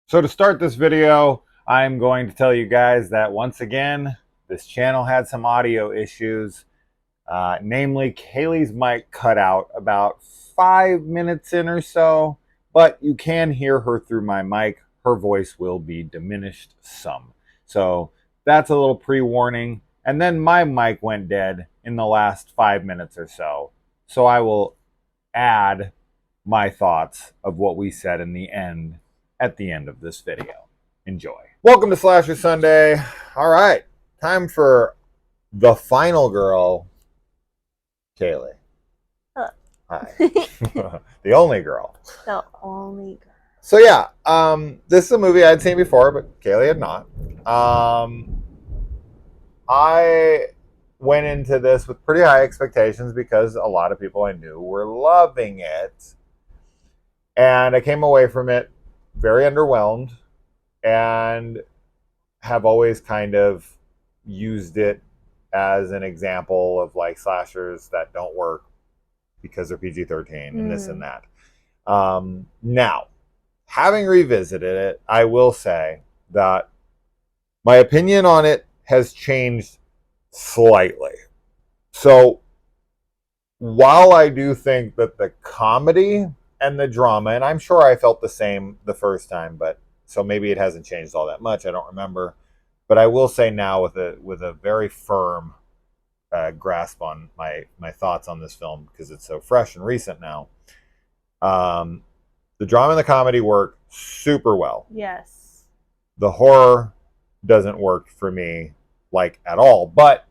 So to start this video, I'm going to tell you guys that once again, this channel had some audio issues. Namely, Kaylee's mic cut out about 5 minutes in or so, but you can hear her through my mic. Her voice will be diminished some. So that's a little pre-warning. And then my mic went dead in the last 5 minutes or so. So I will add my thoughts of what we said in the end at the end of this video. Enjoy. Welcome to Slasher Sunday. All right, time for the final girl, Kaylee. Hello. Hi. The only girl. The only girl. So yeah, this is a movie I'd seen before, but Kaylee had not. I went into this with pretty high expectations because a lot of people I knew were loving it. And I came away from it very underwhelmed and have always kind of used it as an example of like slashers that don't work because they're PG-13 and this and that. Now, having revisited it, I will say that my opinion on it has changed slightly. So while I do think that the comedy and the drama, and I'm sure I felt the same the first time, but so maybe it hasn't changed all that much. I don't remember, but I will say now with a very firm grasp on my thoughts on this film because it's so fresh and recent now. The drama and the comedy work super well. Yes. The horror doesn't work for me like at all, but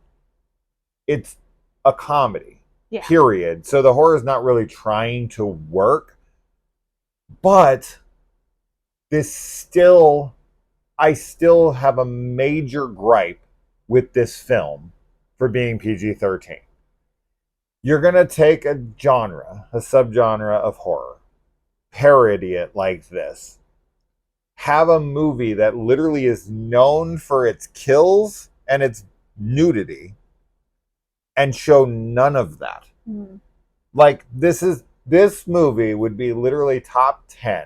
it's a comedy. Yeah. Period. So the horror is not really trying to work. But I still have a major gripe with this film for being PG-13. You're going to take a genre, a subgenre of horror, parody it like this, have a movie that literally is known for its kills and its nudity, and show none of that. Like, this movie would be literally top 10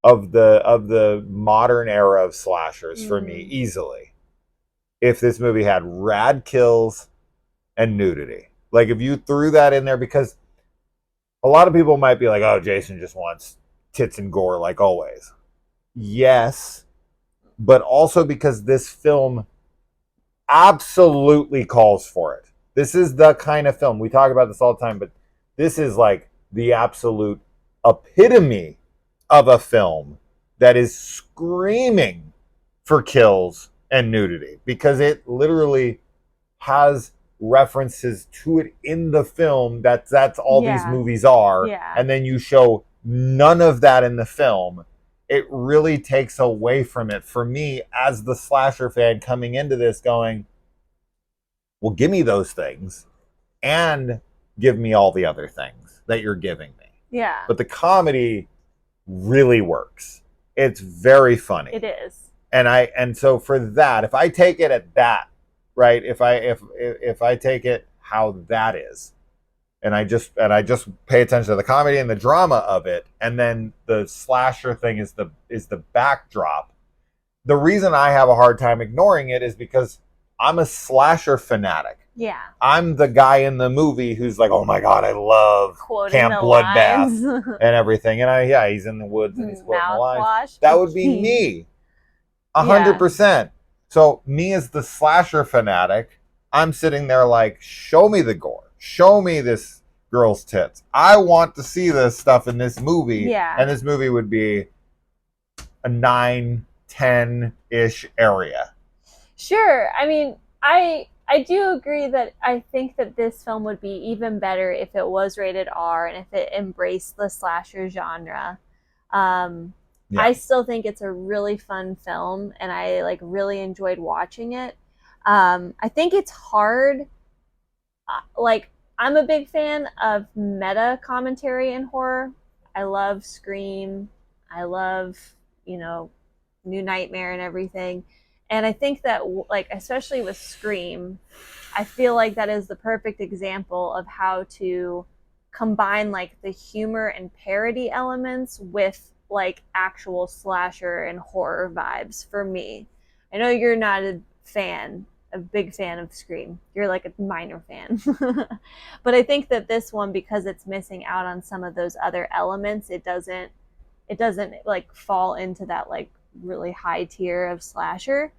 of the modern era of slashers for me easily if this movie had rad kills and nudity. Like if you threw that in there, because a lot of people might be like, oh, Jason just wants tits and gore like always. Yes, but also because this film absolutely calls for it. This is the kind of film, we talk about this all the time, but this is like the absolute epitome of a film that is screaming for kills and nudity because it literally has references to it in the film. That's all these movies are. Yeah. And then you show none of that in the film. It really takes away from it for me as the slasher fan coming into this going, well, give me those things and give me all the other things that you're giving me. Yeah. But the comedy really works. It's very funny. It is. And so for that, if I take it at that, right? If I take it how that is, and I just pay attention to the comedy and the drama of it, and then the slasher thing is the backdrop. The reason I have a hard time ignoring it is because I'm a slasher fanatic. Yeah. I'm the guy in the movie who's like, oh my God, I love quoting Camp Bloodbath and everything. And he's in the woods and he's quoting the lines. That would be me. 100%. So me as the slasher fanatic, I'm sitting there like, show me the gore. Show me this girl's tits. I want to see this stuff in this movie. Yeah. And this movie would be a 9, 10-ish area. Sure. I mean, I do agree that I think that this film would be even better if it was rated R and if it embraced the slasher genre. I still think it's a really fun film and I like really enjoyed watching it. I think it's hard. Like, I'm a big fan of meta commentary in horror. I love Scream. I love, New Nightmare and everything. And I think that, like, especially with Scream, I feel like that is the perfect example of how to combine, like, the humor and parody elements with like actual slasher and horror vibes for me. I know you're not a big fan of Scream. You're like a minor fan. But I think that this one, because it's missing out on some of those other elements, it doesn't like fall into that like really high tier of slasher.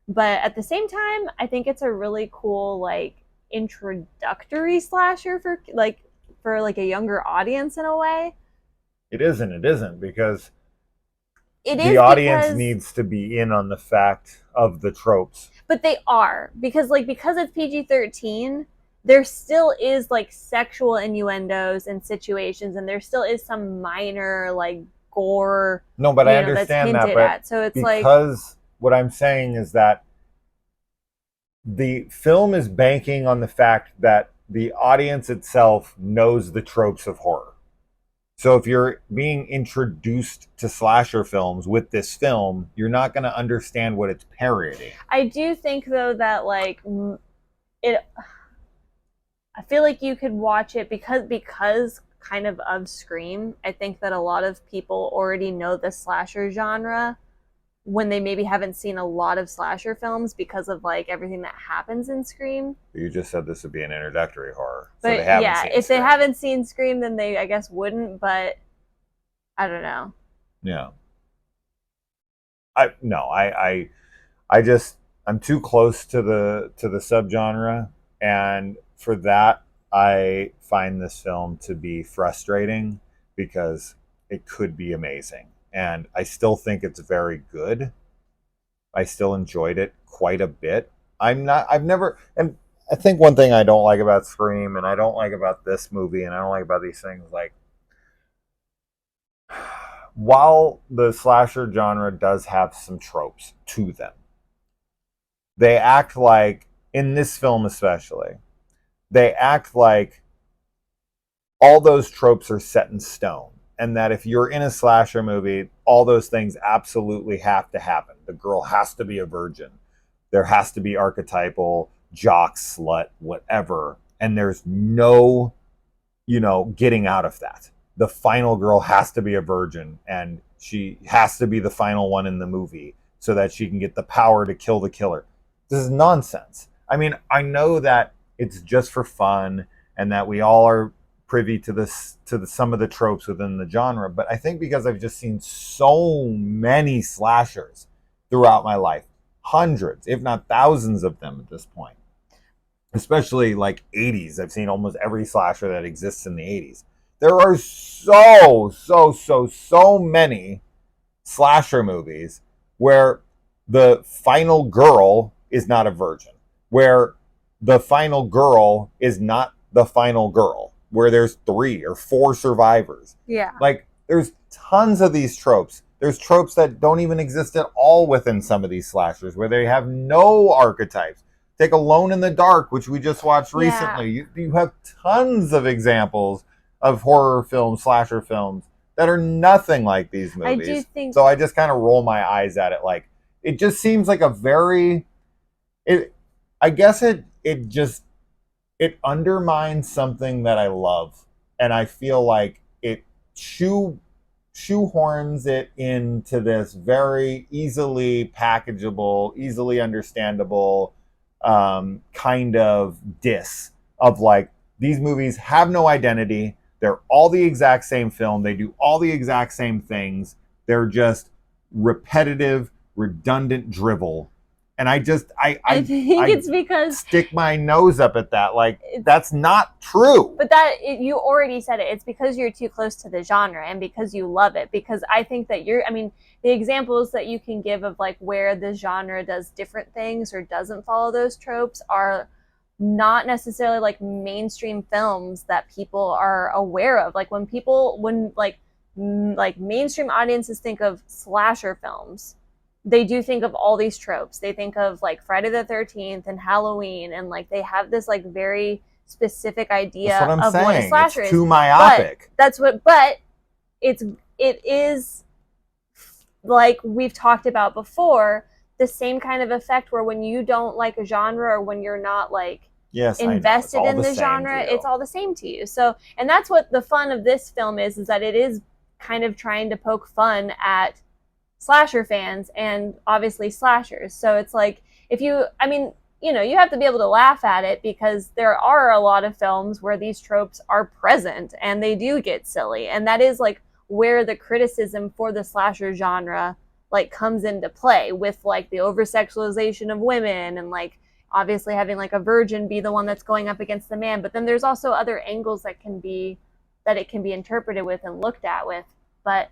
But at the same time, I think it's a really cool like introductory slasher for a younger audience in a way. It isn't. It isn't because It the is audience because, needs to be in on the fact of the tropes. but they are because it's PG-13. There still is like sexual innuendos and situations, and there still is some minor like gore, No, but I that's understand that. hinted But at. So it's like, because what I'm saying is that the film is banking on the fact that the audience itself knows the tropes of horror. So if you're being introduced to slasher films with this film, you're not going to understand what it's parodying. I do think though that like it. I feel like you could watch it because kind of Scream. I think that a lot of people already know the slasher genre when they maybe haven't seen a lot of slasher films because of like everything that happens in Scream. You just said this would be an introductory horror. So But they haven't yeah, seen if Scream. they haven't seen Scream, then they I guess wouldn't. But I don't know. Yeah. I just I'm too close to the subgenre, and for that I find this film to be frustrating because it could be amazing. And I still think it's very good. I still enjoyed it quite a bit. I've never, and I think one thing I don't like about Scream and I don't like about this movie and I don't like about these things, like, while the slasher genre does have some tropes to them, they act like, in this film especially, they act like all those tropes are set in stone. And that if you're in a slasher movie, all those things absolutely have to happen. The girl has to be a virgin. There has to be archetypal jock, slut, whatever. And there's no, getting out of that. The final girl has to be a virgin and she has to be the final one in the movie so that she can get the power to kill the killer. This is nonsense. I mean, I know that it's just for fun and that we all are privy to some of the tropes within the genre, but I think because I've just seen so many slashers throughout my life, hundreds, if not thousands of them at this point, especially like 80s. I've seen almost every slasher that exists in the 80s. There are so many slasher movies where the final girl is not a virgin, where the final girl is not the final girl, where there's 3 or 4 survivors. Yeah. Like, there's tons of these tropes. There's tropes that don't even exist at all within some of these slashers, where they have no archetypes. Take Alone in the Dark, which we just watched recently. Yeah. You have tons of examples of horror films, slasher films, that are nothing like these movies. I do think so. I just kind of roll my eyes at it. Like, it just seems like a very, I guess it undermines something that I love, and I feel like it shoehorns it into this very easily packageable, easily understandable kind of diss of like, these movies have no identity. They're all the exact same film. They do all the exact same things. They're just repetitive, redundant drivel. And I think it's because stick my nose up at that. Like, that's not true. But you already said it. It's because you're too close to the genre and because you love it. Because I think that the examples that you can give of like where the genre does different things or doesn't follow those tropes are not necessarily like mainstream films that people are aware of. Like when mainstream audiences think of slasher films, they do think of all these tropes. They think of like Friday the 13th and Halloween, and like they have this like very specific idea of what a slasher is. It's too myopic. But it is like we've talked about before, the same kind of effect where when you don't like a genre or when you're not like invested in the genre, it's all the same to you. So, and that's what the fun of this film is that it is kind of trying to poke fun at slasher fans and obviously slashers. So it's like, if you, I mean, you know, you have to be able to laugh at it because there are a lot of films where these tropes are present and they do get silly. And that is like where the criticism for the slasher genre like comes into play, with like the over sexualization of women and like obviously having like a virgin be the one that's going up against the man. But then there's also other angles that it can be interpreted with and looked at with. But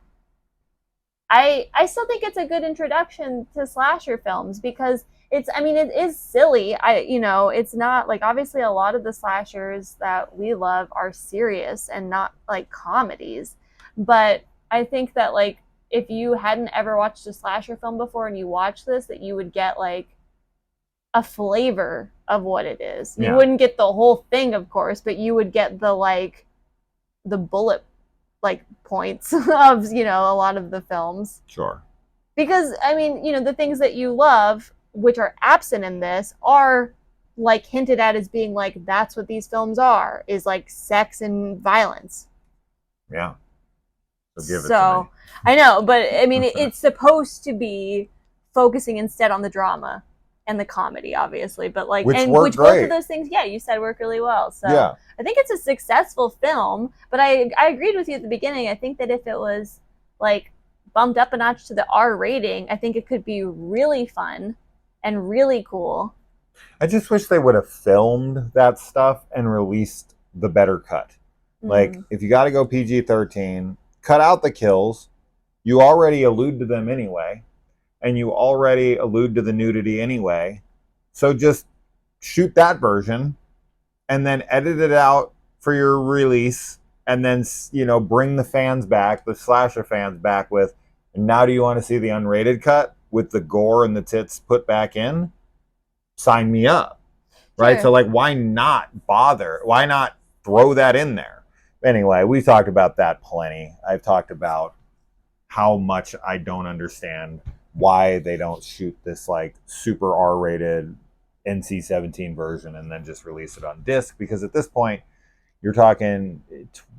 I still think it's a good introduction to slasher films because it's, I mean, it is silly. It's not like, obviously a lot of the slashers that we love are serious and not like comedies. But I think that like if you hadn't ever watched a slasher film before and you watch this, that you would get like a flavor of what it is. You wouldn't get the whole thing, of course, but you would get the bullet like points of, you know, a lot of the films. Sure. Because I mean, you know, the things that you love, which are absent in this, are like hinted at as being like, that's what these films are, is like sex and violence. Yeah. So give it to me. I know, but I mean, it's supposed to be focusing instead on the drama and the comedy, obviously, but like, which both of those things, you said work really well. So I think it's a successful film, but I agreed with you at the beginning. I think that if it was like bumped up a notch to the R rating, I think it could be really fun and really cool. I just wish they would have filmed that stuff and released the better cut. Like, if you got to go PG-13, cut out the kills. You already allude to them anyway. And you already allude to the nudity anyway. So just shoot that version and then edit it out for your release. And then, you know, bring the fans back, the slasher fans back with, and now do you want to see the unrated cut with the gore and the tits put back in? Sign me up. Right? Sure. So, like, why not bother? Why not throw that in there? Anyway, we've talked about that plenty. I've talked about how much I don't understand why they don't shoot this like super R-rated NC-17 version and then just release it on disc, because at this point you're talking,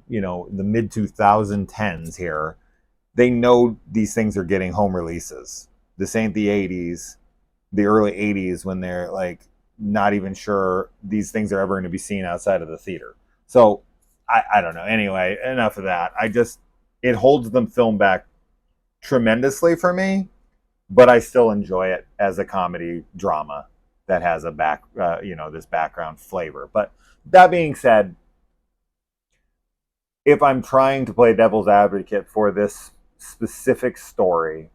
you know, the mid 2010s here. They know these things are getting home releases. This ain't the 80s, the early 80s, when they're like not even sure these things are ever going to be seen outside of the theater. So I don't know. Anyway, enough of that. It holds them film back tremendously for me, but I still enjoy it as a comedy drama that has a this background flavor. But that being said, if I'm trying to play devil's advocate for this specific story,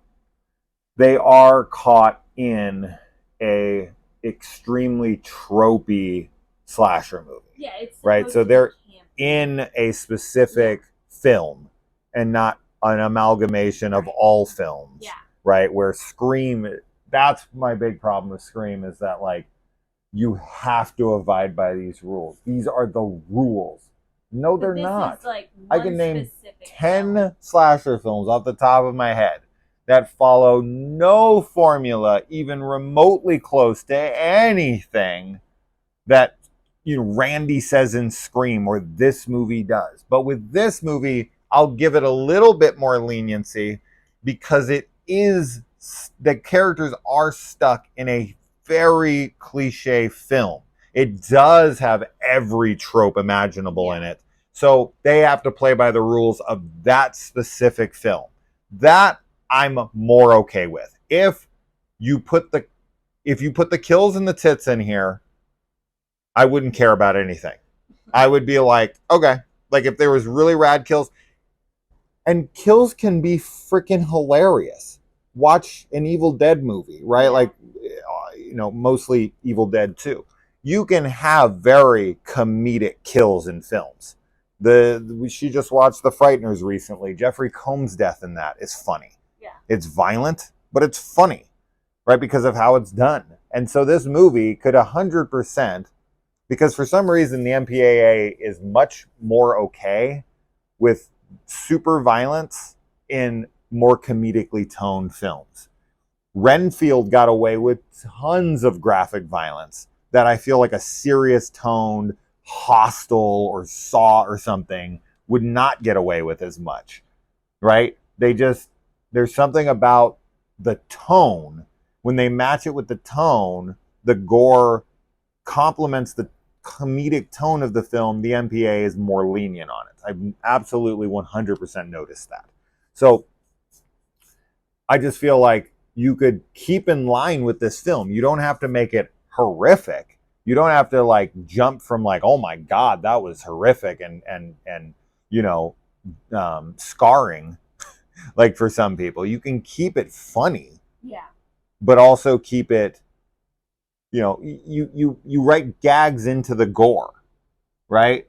they are caught in a extremely tropey slasher movie. Yeah, it's right. So they're in a specific film and not an amalgamation of all films. Yeah. Right, where Scream, that's my big problem with Scream, is that like you have to abide by these rules. These are the rules. No, they're not. Like I can name 10 slasher films off the top of my head that follow no formula even remotely close to anything that, you know, Randy says in Scream or this movie does. But with this movie, I'll give it a little bit more leniency because the characters are stuck in a very cliche film. It does have every trope imaginable in it. So they have to play by the rules of that specific film. That I'm more okay with. If you put the kills and the tits in here, I wouldn't care about anything. I would be like, okay, like if there was really rad kills, and kills can be freaking hilarious. Watch an Evil Dead movie, right? Yeah. Like, you know, mostly Evil Dead 2. You can have very comedic kills in films. She just watched The Frighteners recently. Jeffrey Combs' death in that is funny. Yeah. It's violent, but it's funny, right? Because of how it's done. And so this movie could 100%, because for some reason the MPAA is much more okay with super violence in more comedically toned films. Renfield got away with tons of graphic violence that I feel like a serious toned Hostel or Saw or something would not get away with as much. right? There's something about the tone. When they match it with the tone, the gore complements the comedic tone of the film. The MPA is more lenient on it. I've absolutely 100% noticed that. So I just feel like you could keep in line with this film. You don't have to make it horrific. You don't have to like jump from like, oh my god, that was horrific and you know, scarring. Like for some people, you can keep it funny, Yeah. but also keep it. You know, you write gags into the gore, right?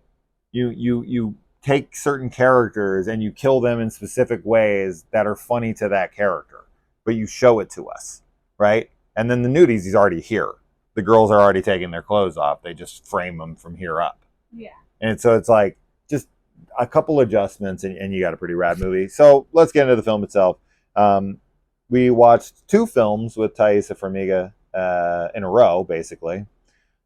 You take certain characters and you kill them in specific ways that are funny to that character, but you show it to us, right? And then the nudies, he's already here. The girls are already taking their clothes off. They just frame them from here up. Yeah. And so it's like just a couple adjustments and you got a pretty rad movie. So let's get into the film itself. We watched 2 films with Thaisa Farmiga in a row, basically.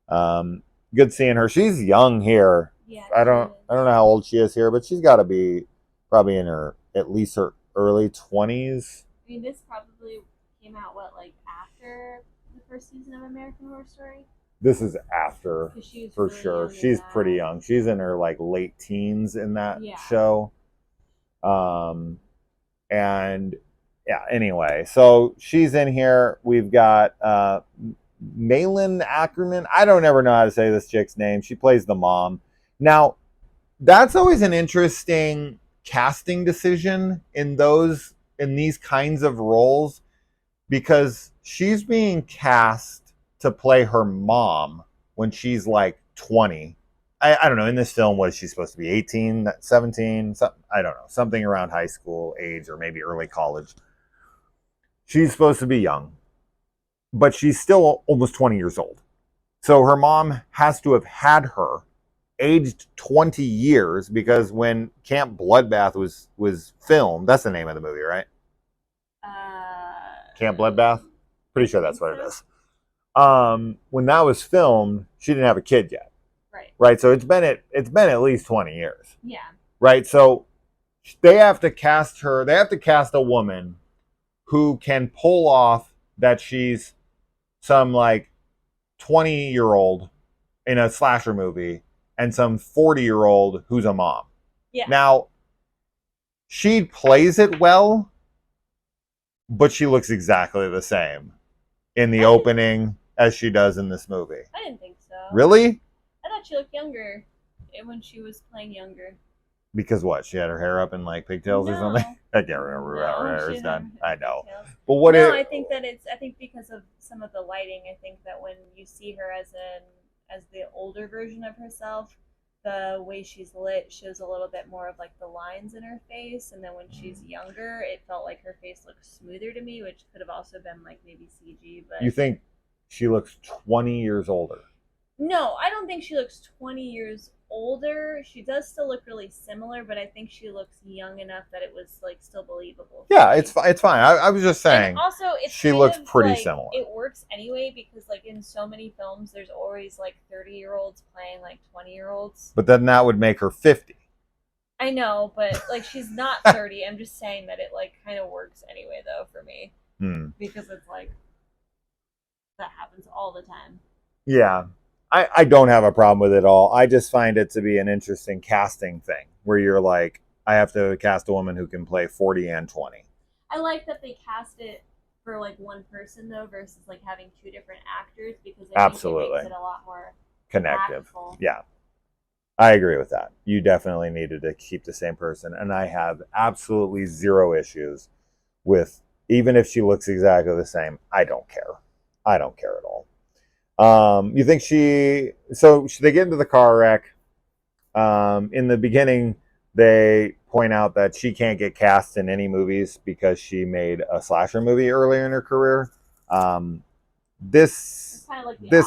Good seeing her. She's young here. Yeah. I don't know how old she is here, but she's got to be probably in her at least her early 20s. I mean, this probably came out like after the first season of American Horror Story. This is after, for really sure. She's pretty young. She's in her like late teens in that show. And yeah, anyway, so she's in here. We've got Malin Ackerman. I don't ever know how to say this chick's name. She plays the mom. Now, that's always an interesting casting decision in these kinds of roles, because she's being cast to play her mom when she's like 20. I don't know. In this film, was she supposed to be 18, 17? I don't know. Something around high school age or maybe early college. She's supposed to be young, but she's still almost 20 years old. So her mom has to have had her aged 20 years, because when Camp Bloodbath was filmed, that's the name of the movie, right? Camp Bloodbath? Pretty sure that's what it is. When that was filmed, she didn't have a kid yet. Right? So it's been at least 20 years. Yeah. Right? So they have to cast a woman who can pull off that she's some like 20-year-old in a slasher movie and some 40-year-old who's a mom. Yeah. Now, she plays it well, but she looks exactly the same in the opening as she does in this movie. I didn't think so. Really? I thought she looked younger when she was playing younger. Because what? She had her hair up in like pigtails or something? I can't remember how her hair is done. I know. But what I think that I think because of some of the lighting, I think that when you see her as the older version of herself, the way she's lit shows a little bit more of like the lines in her face, and then when she's younger, it felt like her face looked smoother to me, which could have also been like maybe CG. But you think she looks 20 years older? No, I don't think she looks 20 years older. She does still look really similar, but I think she looks young enough that it was like still believable. Yeah, it's fine. I was just saying. And also, she looks pretty similar. It works anyway, because like in so many films, there's always like 30-year-olds playing like 20-year-olds. But then that would make her 50. I know, but like she's not 30. I'm just saying that it like kind of works anyway, though, for me, because it's like that happens all the time. Yeah. I don't have a problem with it at all. I just find it to be an interesting casting thing where you're like, I have to cast a woman who can play 40 and 20. I like that they cast it for like one person though, versus like having 2 different actors, because I think it makes it a lot more connective. impactful. Yeah. I agree with that. You definitely needed to keep the same person, and I have absolutely 0 issues with, even if she looks exactly the same, I don't care. I don't care at all. You think they get into the car wreck. In the beginning, they point out that she can't get cast in any movies because she made a slasher movie earlier in her career. This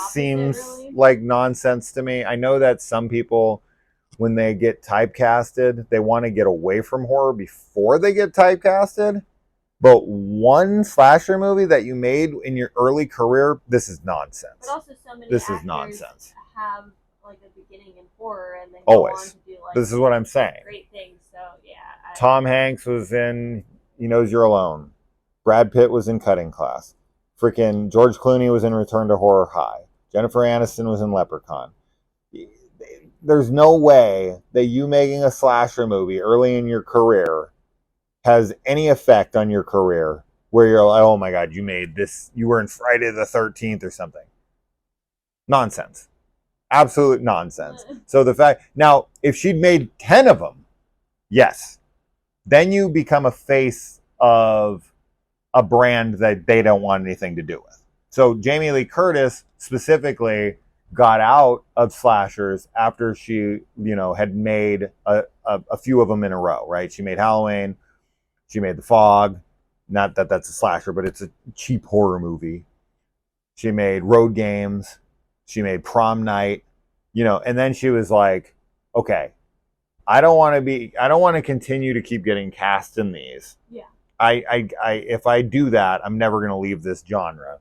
seems like nonsense to me. I know that some people, when they get typecasted, they want to get away from horror before they get typecasted. But one slasher movie that you made in your early career, this is nonsense. But also, so many this is nonsense. Have like a beginning in horror and then always go on to do like this is what I'm saying. Great things. So yeah, Tom Hanks was in He Knows You're Alone. Brad Pitt was in Cutting Class. Freaking George Clooney was in Return to Horror High. Jennifer Aniston was in Leprechaun. There's no way that you making a slasher movie early in your career has any effect on your career where you're like, oh my God, you made this, you were in Friday the 13th or something. Nonsense. Absolute nonsense. So the fact, now, if she'd made 10 of them, yes, then you become a face of a brand that they don't want anything to do with. So Jamie Lee Curtis specifically got out of slashers after she, had made a few of them in a row, right? She made Halloween, she made The Fog, not that that's a slasher, but it's a cheap horror movie. She made Road Games, she made Prom Night, and then she was like, okay, I don't want to continue to keep getting cast in these. Yeah. If I do that, I'm never going to leave this genre.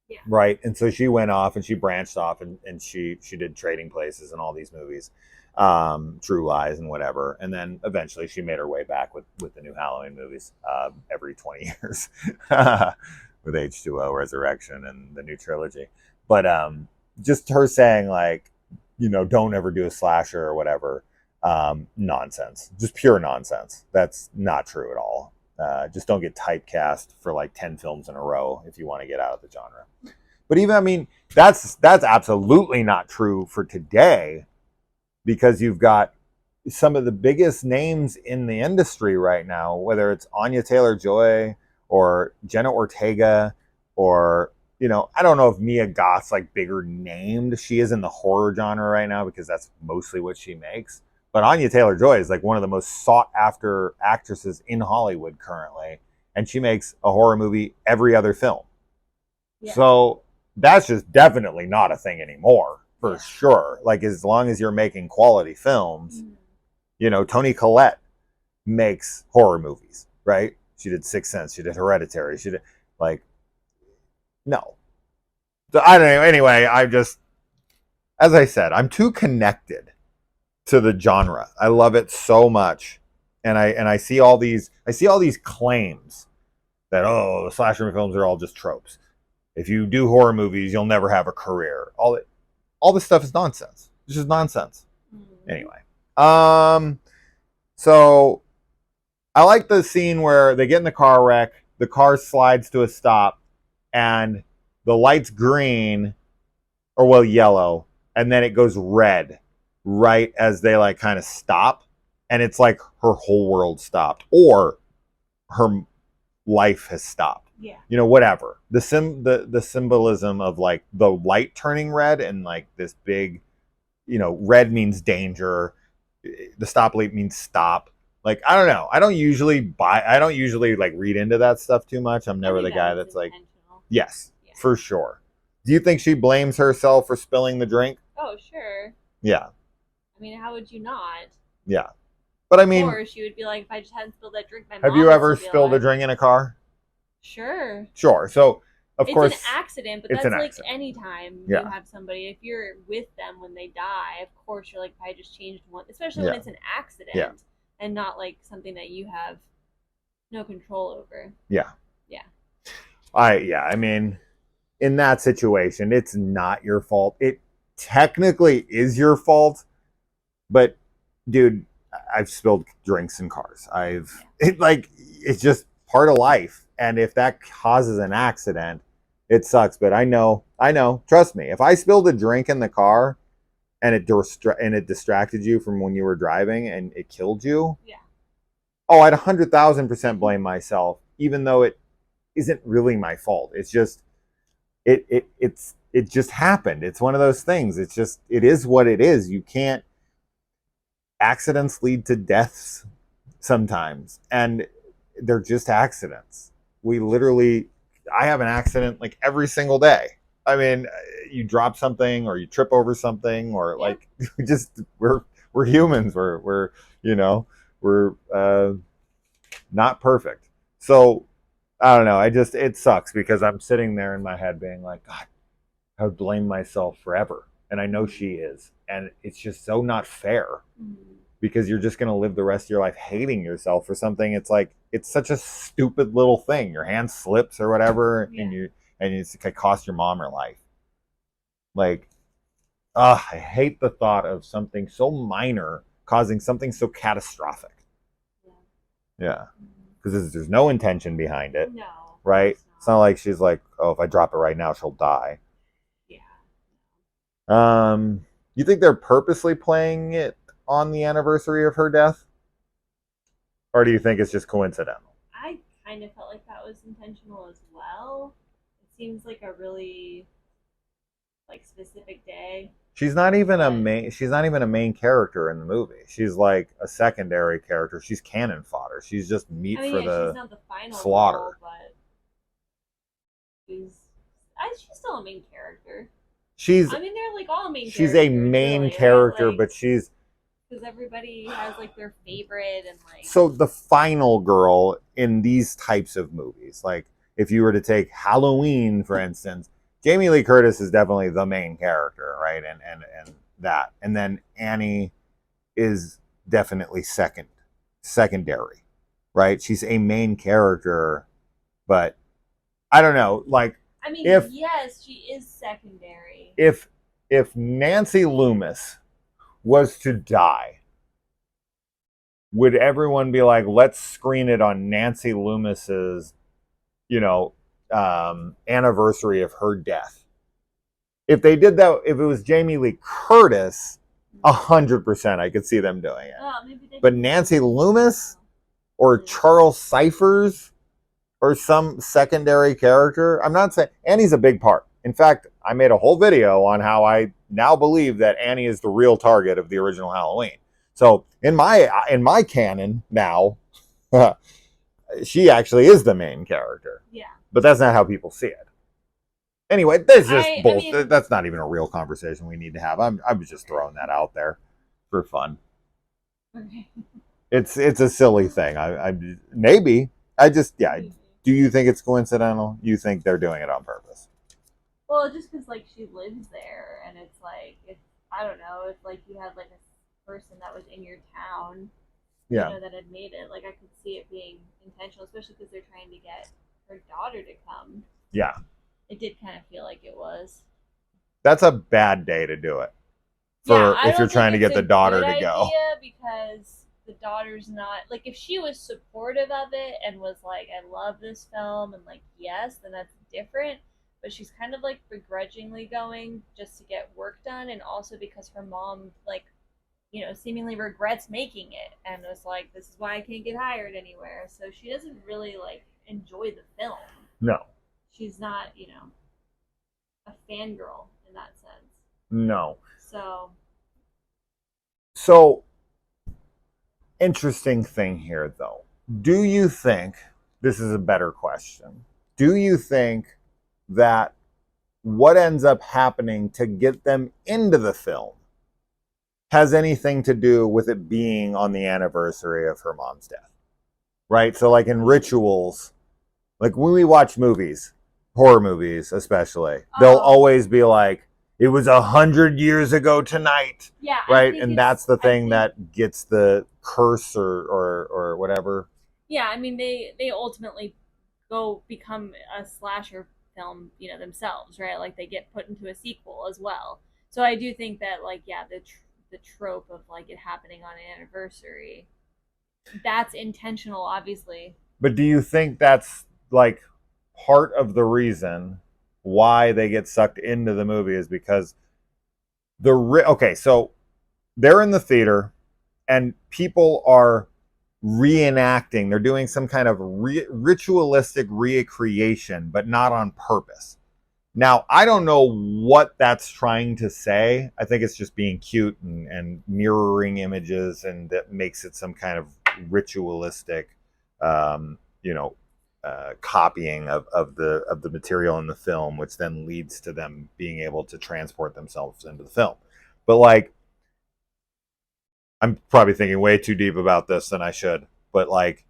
Yeah. Right. And so she went off and she branched off and she did Trading Places and all these movies, True Lies and whatever. And then eventually she made her way back with the new Halloween movies every 20 years with H2O, Resurrection, and the new trilogy. But just her saying like, don't ever do a slasher or whatever. Nonsense. Just pure nonsense. That's not true at all. Just don't get typecast for like 10 films in a row if you want to get out of the genre. But even, that's absolutely not true for today, because you've got some of the biggest names in the industry right now, whether it's Anya Taylor-Joy or Jenna Ortega or, I don't know if Mia Goth's like bigger named. She is in the horror genre right now because that's mostly what she makes. But Anya Taylor-Joy is like one of the most sought after actresses in Hollywood currently. And she makes a horror movie every other film. Yeah. So that's just definitely not a thing anymore, for sure. Like, as long as you're making quality films, Toni Collette makes horror movies, right? She did Sixth Sense, she did Hereditary, she did, no. So I don't know. Anyway, as I said, I'm too connected to the genre. I love it so much. And I see all these claims that, the slasher films are all just tropes. If you do horror movies, you'll never have a career. All this stuff is nonsense. It's just nonsense. Anyway. So I like the scene where they get in the car wreck, the car slides to a stop, and the light's green, or yellow, and then it goes red right as they like kind of stop, and it's like her whole world stopped, or her life has stopped. Yeah. Whatever. The symbolism of like the light turning red and like this big, red means danger. The stoplight means stop. Like, I don't know. I don't usually like read into that stuff too much. I'm never the guy that's like, yes, yeah, for sure. Do you think she blames herself for spilling the drink? Oh, sure. Yeah. How would you not? Yeah. But or she would be like, if I just hadn't spilled that drink, my mom have you ever spilled a drink in a car? Sure. So, of course. It's an accident, but that's like any time you have somebody, if you're with them when they die, of course you're like, if I just changed one, especially when it's an accident and not like something that you have no control over. Yeah. Yeah. In that situation, it's not your fault. It technically is your fault, but dude, I've spilled drinks in cars. It's just part of life. And if that causes an accident, it sucks. But I know, trust me, if I spilled a drink in the car and it distracted you from when you were driving and it killed you, I'd 100,000% blame myself, even though it isn't really my fault. It's just, it just happened. It's one of those things. It's just, it is what it is. You can't, accidents lead to deaths sometimes, and they're just accidents. I have an accident like every single day. You drop something or you trip over something, or like, we're humans. We're not perfect. So I don't know. It sucks because I'm sitting there in my head being like, God, I would blame myself forever. And I know she is. And it's just so not fair, because you're just going to live the rest of your life hating yourself for something. It's like, it's such a stupid little thing. Your hand slips or whatever, Yeah. and it's going to cost your mom her life. Like, I hate the thought of something so minor causing something so catastrophic. Yeah. Because there's no intention behind it. No. Right? It's not like she's like, oh, if I drop it right now, she'll die. Yeah. You think they're purposely playing it on the anniversary of her death? Or do you think it's just coincidental? I kind of felt like that was intentional as well. It seems like a really like specific day. She's not even a main character in the movie. She's like a secondary character. She's cannon fodder. She's just meat for the she's not the final slaughter. Role, but she's still a main character. They're like all main. She's a main really, character, right? But she's because everybody has like their favorite and like. So the final girl in these types of movies, like if you were to take Halloween, for instance, Jamie Lee Curtis is definitely the main character, right? And then Annie is definitely secondary, right? She's a main character, but I don't know, like yes, she is secondary. If Nancy Loomis was to die, would everyone be like, let's screen it on Nancy Loomis's, anniversary of her death? If they did that, if it was Jamie Lee Curtis, 100% I could see them doing it. But Nancy Loomis or Charles Cyphers or some secondary character, I'm not saying Annie's a big part. In fact, I made a whole video on how I now believe that Annie is the real target of the original Halloween. So in my canon now, she actually is the main character. Yeah. But that's not how people see it. Anyway, there's just bullshit. That's not even a real conversation we need to have. I was just throwing that out there for fun. Okay. It's a silly thing. Maybe. Do you think it's coincidental? You think they're doing it on purpose? Well, just because like she lives there, and it's like I don't know. It's like you had like a person that was in your town, that had made it. Like I could see it being intentional, especially because they're trying to get her daughter to come. Yeah. It did kind of feel like it was. That's a bad day to do it. If you're trying to get the daughter to go. Because the daughter's not like, if she was supportive of it and was like, I love this film and like, yes, then that's different. But she's kind of like begrudgingly going just to get work done, and also because her mom like, seemingly regrets making it and was like, this is why I can't get hired anywhere. So she doesn't really like enjoy the film. No. She's not, a fangirl in that sense. No. So interesting thing here, though. Do you think, this is a better question, do you think that what ends up happening to get them into the film has anything to do with it being on the anniversary of her mom's death? Right? So like in rituals, like when we watch movies, horror movies especially, they'll always be like, it was 100 years ago tonight. Yeah. Right? And that's the thing that gets the curse or whatever. Yeah, I mean, they ultimately go become a slasher film, themselves, right? Like they get put into a sequel as well. So I do think that, like, yeah, the trope of like it happening on an anniversary, that's intentional, obviously. But do you think that's like part of the reason why they get sucked into the movie is because so they're in the theater and people are reenacting, they're doing some kind of ritualistic recreation, but not on purpose. Now, I don't know what that's trying to say. I think it's just being cute and mirroring images, and that makes it some kind of ritualistic, copying of the material in the film, which then leads to them being able to transport themselves into the film. But like, I'm probably thinking way too deep about this than I should, but like,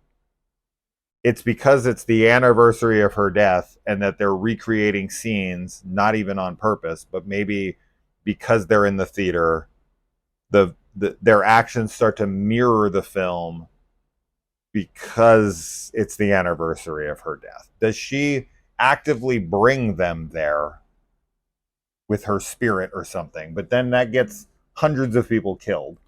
it's because it's the anniversary of her death and that they're recreating scenes, not even on purpose, but maybe because they're in the theater, the their actions start to mirror the film because it's the anniversary of her death. Does she actively bring them there with her spirit or something? But then that gets hundreds of people killed.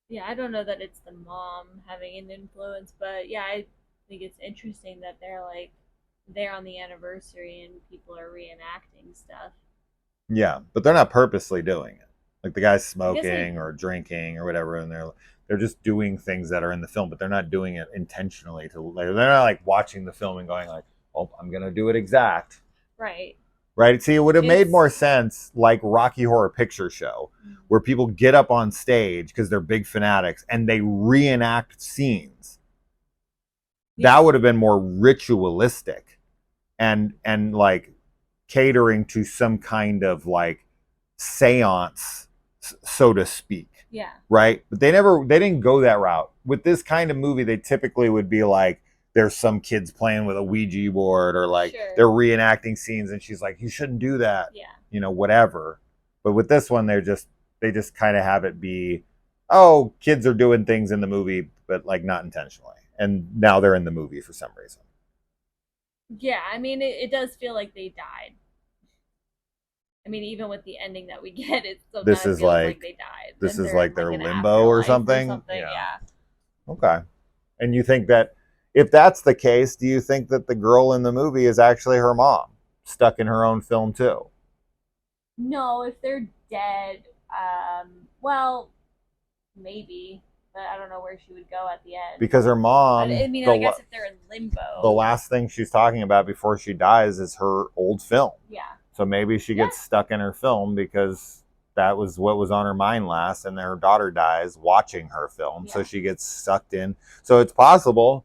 Yeah, I don't know that it's the mom having an influence, but yeah, I think it's interesting that they're like there on the anniversary and people are reenacting stuff. Yeah, but they're not purposely doing it. Like the guy's I guess I smoking or drinking or whatever, and they're just doing things that are in the film, but they're not doing it intentionally. They're not like watching the film and going like, "Oh, I'm gonna do it exact." right. Right? See, it would have made It's more sense like Rocky Horror Picture Show, where people get up on stage because they're big fanatics and they reenact scenes. That would have been more ritualistic and like catering to some kind of like seance, so to speak. yeah. Right? But they didn't go that route. With this kind of movie, they typically would be like, there's some kids playing with a Ouija board or like Sure. they're reenacting scenes and she's like, you shouldn't do that. Yeah. You know, whatever. But with this one, they just kind of have it be, oh, kids are doing things in the movie, but like not intentionally. And now they're in the movie for some reason. Yeah, I mean, it does feel like they died. I mean, even with the ending that we get, it still This kind of is feels like they died. this And is they're like in, their an limbo or afterlife something. Yeah. Okay. And you think that if that's the case, do you think that the girl in the movie is actually her mom, stuck in her own film too? No, if they're dead, well, maybe, but I don't know where she would go at the end. Because her mom, I mean, I guess if they're in limbo, the last thing she's talking about before she dies is her old film. yeah. So maybe she gets stuck in her film because that was what was on her mind last, and then her daughter dies watching her film. So she gets sucked in. So it's possible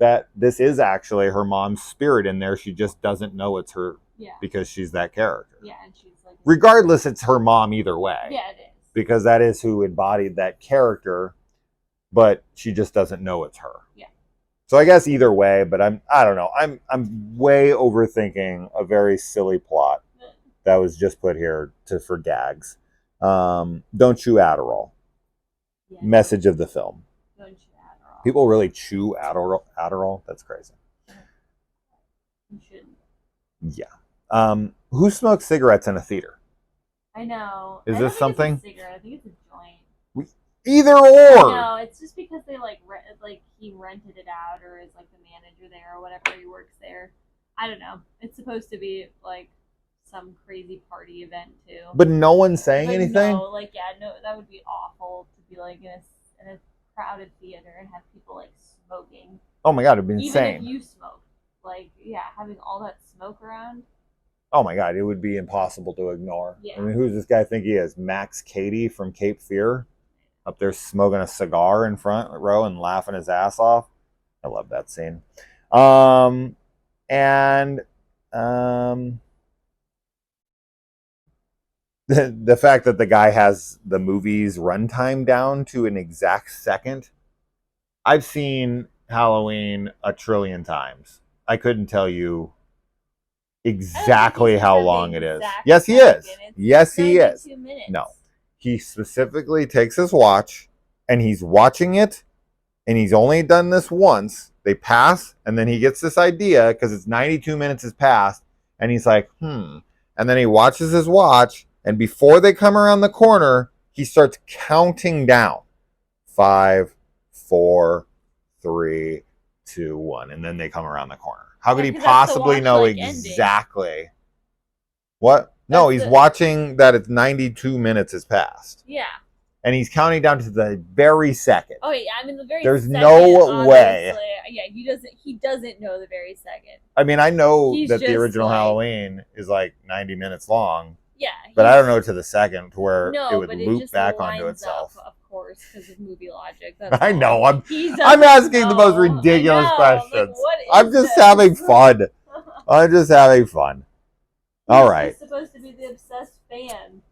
that this is actually her mom's spirit in there. She just doesn't know it's her because she's that character. Yeah, and she's like, regardless, it's her mom either way. Yeah, it is. Because that is who embodied that character, but she just doesn't know it's her. Yeah. So I guess either way, but I don't know. I'm way overthinking a very silly plot that was just put here for gags. Don't chew Adderall. Yeah. Message of the film. Don't chew Adderall. People really chew Adderall? That's crazy. You shouldn't. Yeah. Who smokes cigarettes in a theater? I know. Is this something? It's a cigarette. I think it's a joint. Either or. No, it's just because they like he rented it out, or is like the manager there, or whatever, he works there. I don't know. It's supposed to be like some crazy party event too. But no one's saying anything. No, no, that would be awful to be like in a crowded theater and have people like smoking. Oh my god, it'd be insane. Even if you smoke, having all that smoke around. Oh my god, it would be impossible to ignore. Yeah. I mean, who's this guy think he is? Max Cady from Cape Fear? Up there smoking a cigar in front row and laughing his ass off. I love that scene. The fact that the guy has the movie's runtime down to an exact second. I've seen Halloween a trillion times. I couldn't tell you exactly how long it is. Yes, he is. Yes, he is. No. He specifically takes his watch and he's watching it, and he's only done this once. They pass, and then he gets this idea because it's 92 minutes has passed, and he's like, And then he watches his watch, and before they come around the corner, he starts counting down. 5, 4, 3, 2, 1, and then they come around the corner. How could he possibly know exactly? Ending. What? No, he's watching that it's 92 minutes has passed. Yeah. And he's counting down to the very second. Oh yeah, I mean the very There's second. There's no way. Yeah, he doesn't know the very second. I mean, I know that the original Halloween is like 90 minutes long. Yeah. But I don't know to the second to where it would loop back onto itself. Of course, because of movie logic. I know. I'm asking the most ridiculous questions. I'm just having fun. I'm just having fun. All right. He's supposed to be the obsessed fan.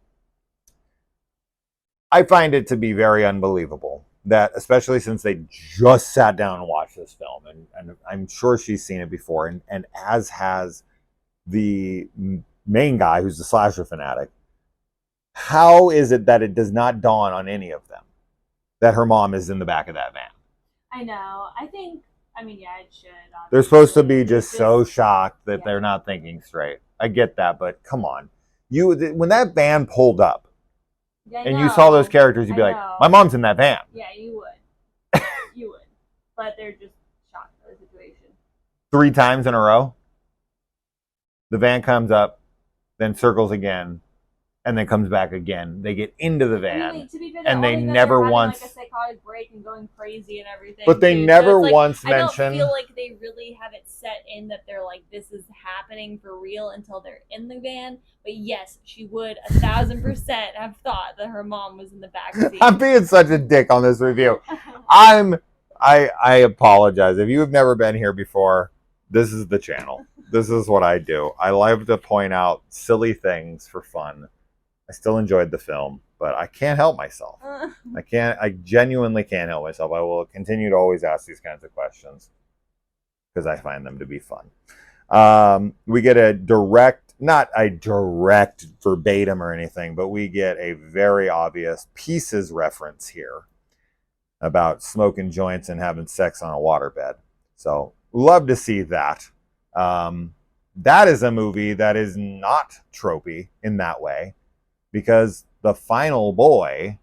I find it to be very unbelievable that, especially since they just sat down and watched this film, and I'm sure she's seen it before, and as has the main guy who's the slasher fanatic, how is it that it does not dawn on any of them that her mom is in the back of that van? I know. I mean, yeah, it should. They're supposed to Obviously. be just so shocked that they're not thinking straight. I get that, but come on. When that van pulled up Yeah, I and know. you saw those characters, you'd be like, know. my mom's in that van. Yeah, you would. You would. But they're just shocked by the situation. 3 times in a row. The van comes up, then circles again, and then comes back again. They get into the van, I mean, to be fair, and they all never having, once like a psychotic break and going crazy and everything. But they too. never So it's like, once I don't mention. feel like they really have it set in that they're like, this is happening for real until they're in the van. But yes, she would 1,000% have thought that her mom was in the back seat. I'm being such a dick on this review. I apologize if you have never been here before. This is the channel. This is what I do. I love to point out silly things for fun. I still enjoyed the film, but I can't help myself. I genuinely can't help myself. I will continue to always ask these kinds of questions because I find them to be fun. We get not a direct verbatim or anything, but we get a very obvious Pieces reference here about smoking joints and having sex on a waterbed. So love to see that. That is a movie that is not tropey in that way, because the final boy,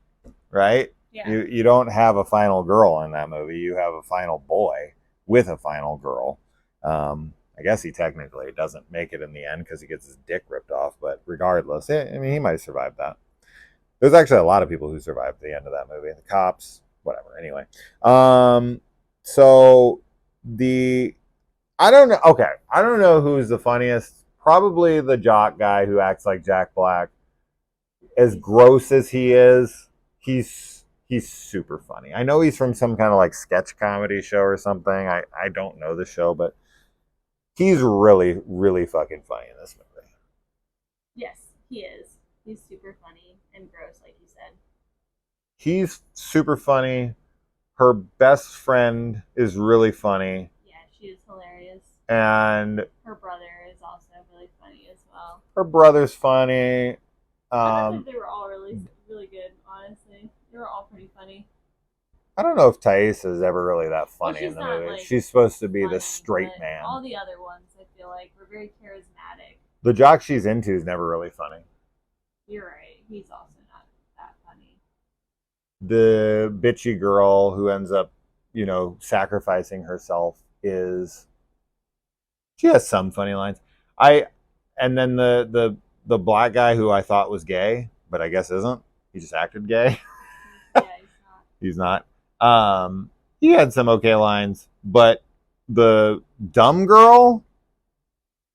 right? Yeah. You don't have a final girl in that movie. You have a final boy with a final girl. I guess he technically doesn't make it in the end because he gets his dick ripped off. But regardless, I mean, he might have survived that. There's actually a lot of people who survived the end of that movie. The cops, whatever. Anyway, so I don't know. Okay, I don't know who's the funniest. Probably the jock guy who acts like Jack Black. As gross as he is, he's super funny. I know he's from some kind of like sketch comedy show or something. I don't know the show, but he's really, really fucking funny in this movie. Yes, he is. He's super funny and gross, like you said. He's super funny. Her best friend is really funny. Yeah, she is hilarious. And her brother is also really funny as well. Her brother's funny. I thought they were all really, really good, honestly. They were all pretty funny. I don't know if Thais is ever really that funny in the movie. Like, she's supposed to be the straight man. All the other ones, I feel like, were very charismatic. The jock she's into is never really funny. You're right. He's also not that funny. The bitchy girl who ends up, sacrificing herself she has some funny lines. And then the black guy who I thought was gay, but I guess isn't. He just acted gay. Yeah, he's not. He had some okay lines, but the dumb girl,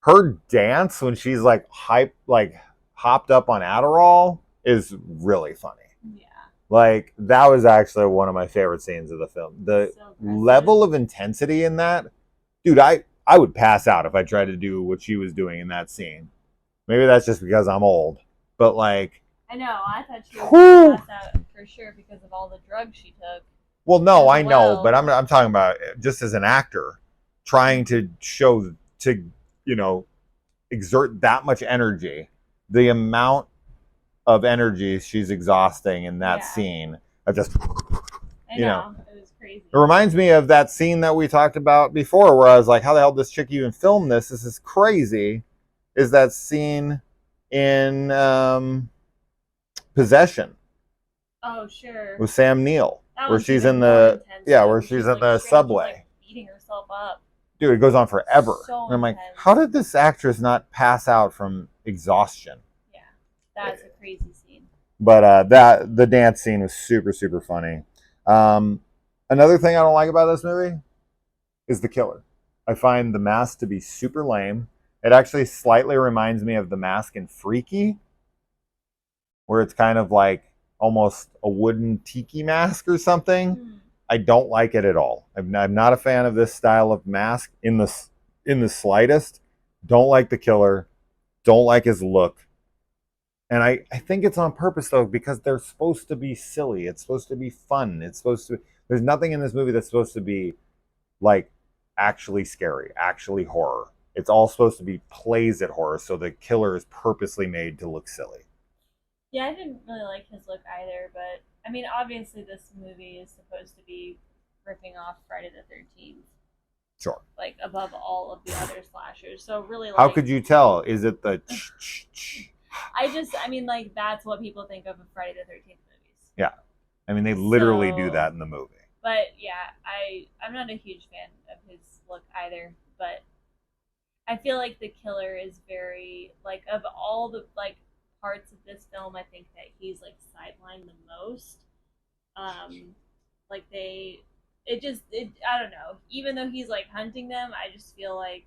her dance when she's like hopped up on Adderall is really funny. Yeah. Like, that was actually one of my favorite scenes of the film. The level of intensity in that, dude, I would pass out if I tried to do what she was doing in that scene. Maybe that's just because I'm old, but like, I know. I thought she was going to pass out for sure because of all the drugs she took. Well, no, I know, but I'm talking about just as an actor trying to exert that much energy, the amount of energy she's exhausting in that scene. It was crazy. It reminds me of that scene that we talked about before where I was like, how the hell does this chick even film this? This is crazy. Is that scene in Possession. Oh, sure. With Sam Neill. Where she's in the subway. Like beating herself up. Dude, it goes on forever. So and I'm like, how did this actress not pass out from exhaustion? Yeah, that's a crazy scene. But the dance scene was super, super funny. Another thing I don't like about this movie is the killer. I find the mask to be super lame. It actually slightly reminds me of the mask in Freaky, where it's kind of like almost a wooden tiki mask or something. I don't like it at all. I'm not a fan of this style of mask in the slightest. Don't like the killer. Don't like his look. And I think it's on purpose, though, because they're supposed to be silly. It's supposed to be fun. There's nothing in this movie that's supposed to be like actually scary, actually horror. It's all supposed to be plays at horror, so the killer is purposely made to look silly. Yeah, I didn't really like his look either, but I mean, obviously, this movie is supposed to be ripping off Friday the 13th, Sure. like above all of the other slashers. So really, How like, could you tell? Is it the I mean, like, that's what people think of Friday the 13th movies. Yeah. I mean, they literally do So, that in the movie. but yeah, I'm not a huge fan of his look either, but I feel like the killer is very like of all the like parts of this film. I think that he's like sidelined the most. Um, like I don't know. Even though he's like hunting them, I just feel like.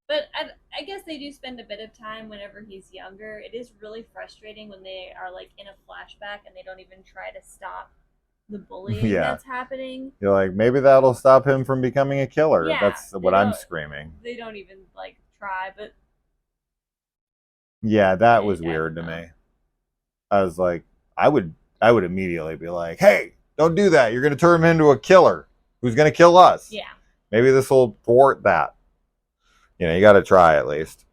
But I guess they do spend a bit of time whenever he's younger. It is really frustrating when they are like in a flashback and they don't even try to stop the bullying Yeah. that's happening. You're like, maybe that'll stop him from becoming a killer. Yeah, That's what I'm screaming. they don't even like try, but Yeah, that was I weird don't to know. me. I was like, I would immediately be like, hey, don't do that. You're gonna turn him into a killer who's gonna kill us. Yeah. Maybe this will thwart that. You gotta try at least.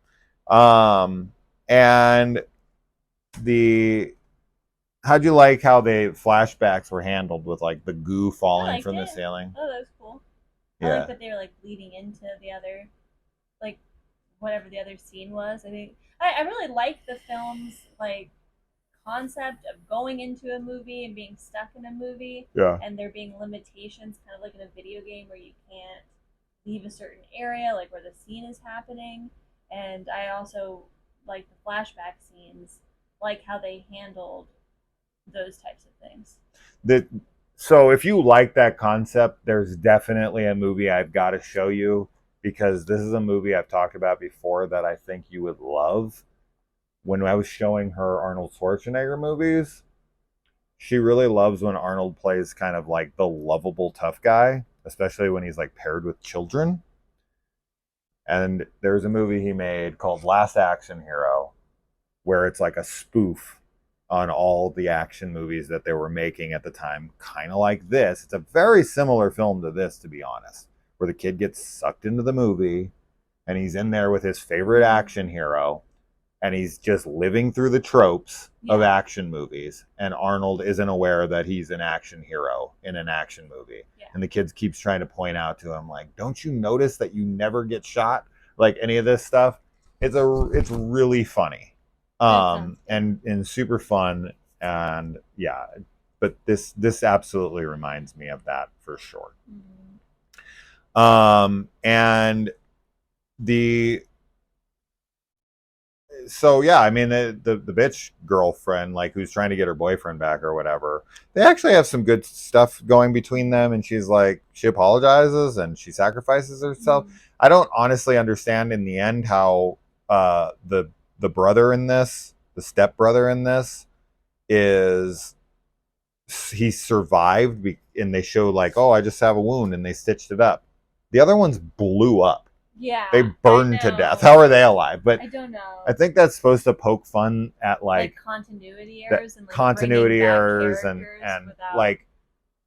And the how'd you like how the flashbacks were handled with like the goo I falling liked from the it. ceiling? Oh, that was cool. I like Yeah. that they were like leading into the other, like whatever the other scene was. I think I really like the film's like concept of going into a movie and being stuck in a movie, Yeah. and there being limitations, kind of like in a video game where you can't leave a certain area, like where the scene is happening. And I also like the flashback scenes, like how they handled those types of things. That so if you like that concept, there's definitely a movie I've got to show you because this is a movie I've talked about before that I think you would love. When I was showing her Arnold Schwarzenegger movies, she really loves when Arnold plays kind of like the lovable tough guy, especially when he's like paired with children. And there's a movie he made called Last Action Hero where it's like a spoof on all the action movies that they were making at the time, kind of like this. It's a very similar film to this, to be honest, where the kid gets sucked into the movie and he's in there with his favorite action hero and he's just living through the tropes of action movies. And Arnold isn't aware that he's an action hero in an action movie. Yeah. And the kid keeps trying to point out to him, like, don't you notice that you never get shot? Like any of this stuff. It's really funny. And super fun. And yeah, but this absolutely reminds me of that for sure. And the so yeah, I mean the bitch girlfriend, like who's trying to get her boyfriend back or whatever, they actually have some good stuff going between them, and she's like she apologizes and she sacrifices herself. I don't honestly understand in the end how the brother in this, the step brother in this, is he survived and they show like, oh, I just have a wound and they stitched it up. The other ones blew up. Yeah. They burned to death. How are they alive? But I don't know. I think that's supposed to poke fun at like continuity errors and like continuity errors and without... like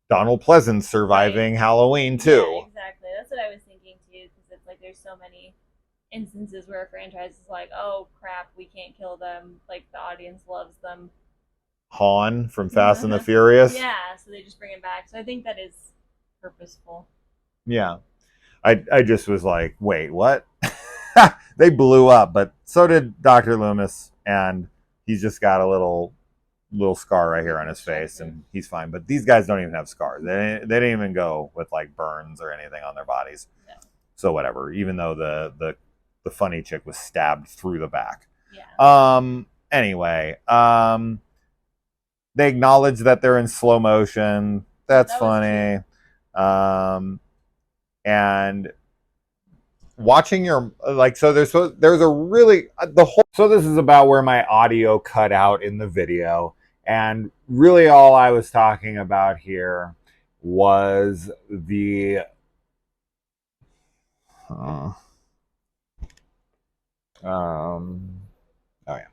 Donald Pleasance surviving Halloween too. Yeah, exactly. That's what I was thinking too, because it's like there's so many instances where a franchise is like, oh crap, we can't kill them. Like the audience loves them. Han from Fast and the Furious. Yeah, so they just bring him back. So I think that is purposeful. Yeah. I just was like, wait, what? They blew up, but so did Dr. Loomis, and he's just got a little scar right here on his face, and he's fine. But these guys don't even have scars. They didn't even go with like burns or anything on their bodies. No. So whatever. Even though the funny chick was stabbed through the back. Yeah. Anyway, they acknowledge that they're in slow motion. That's funny. And watching your like, so there's a really the whole. So this is about where my audio cut out in the video, and really all I was talking about here was the. Oh yeah.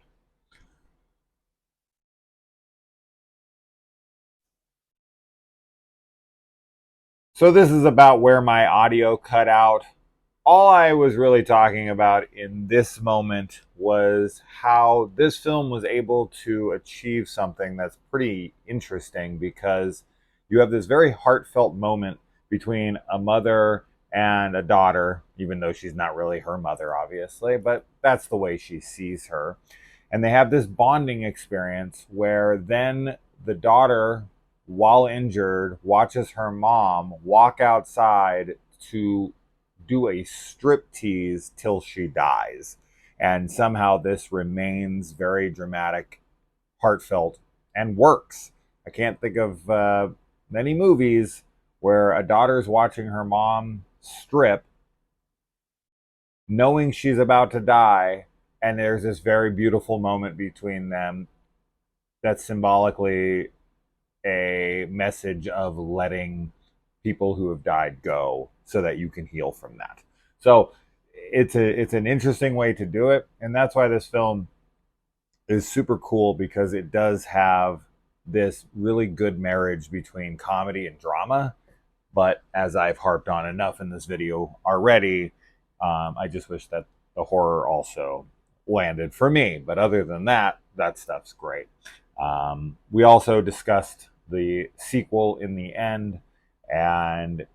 So this is about where my audio cut out all I was really talking about in this moment was how this film was able to achieve something that's pretty interesting, because you have this very heartfelt moment between a mother and a daughter, even though she's not really her mother, obviously, but that's the way she sees her. And they have this bonding experience where then the daughter, while injured, watches her mom walk outside to do a strip tease till she dies. And somehow this remains very dramatic, heartfelt, and works. I can't think of many movies where a daughter's watching her mom strip, knowing she's about to die, and there's this very beautiful moment between them that's symbolically a message of letting people who have died go so that you can heal from that. So it's an interesting way to do it, and that's why this film is super cool, because it does have this really good marriage between comedy and drama. But as I've harped on enough in this video already, I just wish that the horror also landed for me. But other than that, that stuff's great. We also discussed the sequel in the end, and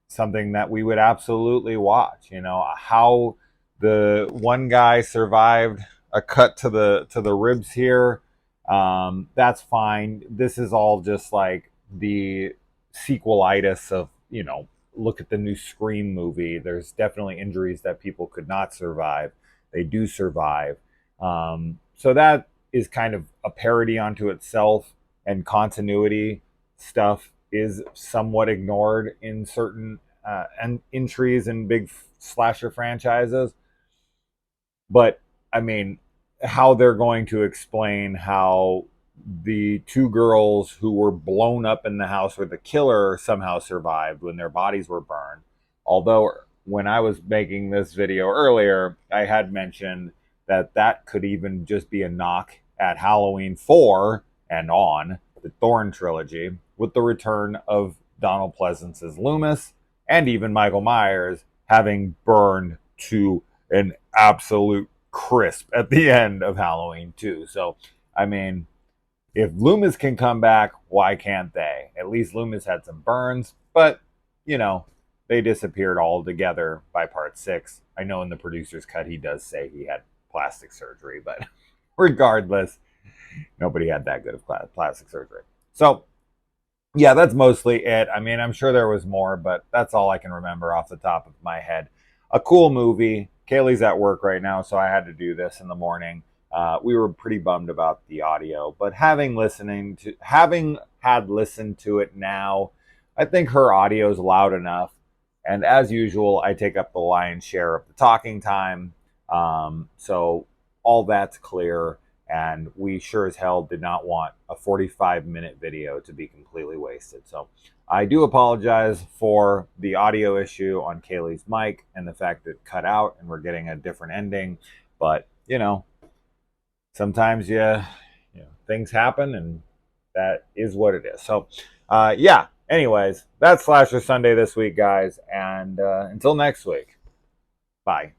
something that we would absolutely watch. You know, how the one guy survived a cut to the ribs here. That's fine. This is all just like the sequelitis of, you know, look at the new Scream movie. There's definitely injuries that people could not survive. They do survive. So that is kind of a parody onto itself, and continuity stuff is somewhat ignored in certain entries in big slasher franchises. But I mean, how they're going to explain how the two girls who were blown up in the house where the killer somehow survived when their bodies were burned. Although, when I was making this video earlier, I had mentioned that that could even just be a knock at Halloween 4 and on, the Thorn trilogy, with the return of Donald Pleasance as Loomis, and even Michael Myers having burned to an absolute crisp at the end of Halloween 2. So, I mean, if Loomis can come back, why can't they? At least Loomis had some burns, but, you know, they disappeared altogether by part 6. I know in the producer's cut he does say he had plastic surgery, but regardless, nobody had that good of plastic surgery. So, yeah, that's mostly it. I mean, I'm sure there was more, but that's all I can remember off the top of my head. A cool movie. Kaylee's at work right now, so I had to do this in the morning. We were pretty bummed about the audio, but having had listened to it now, I think her audio is loud enough. And as usual, I take up the lion's share of the talking time. So all that's clear. And we sure as hell did not want a 45-minute video to be completely wasted. So I do apologize for the audio issue on Kaylee's mic and the fact that it cut out and we're getting a different ending. But, you know, sometimes things happen, and that is what it is. So, yeah. Anyways, that's Slasher Sunday this week, guys. And until next week, bye.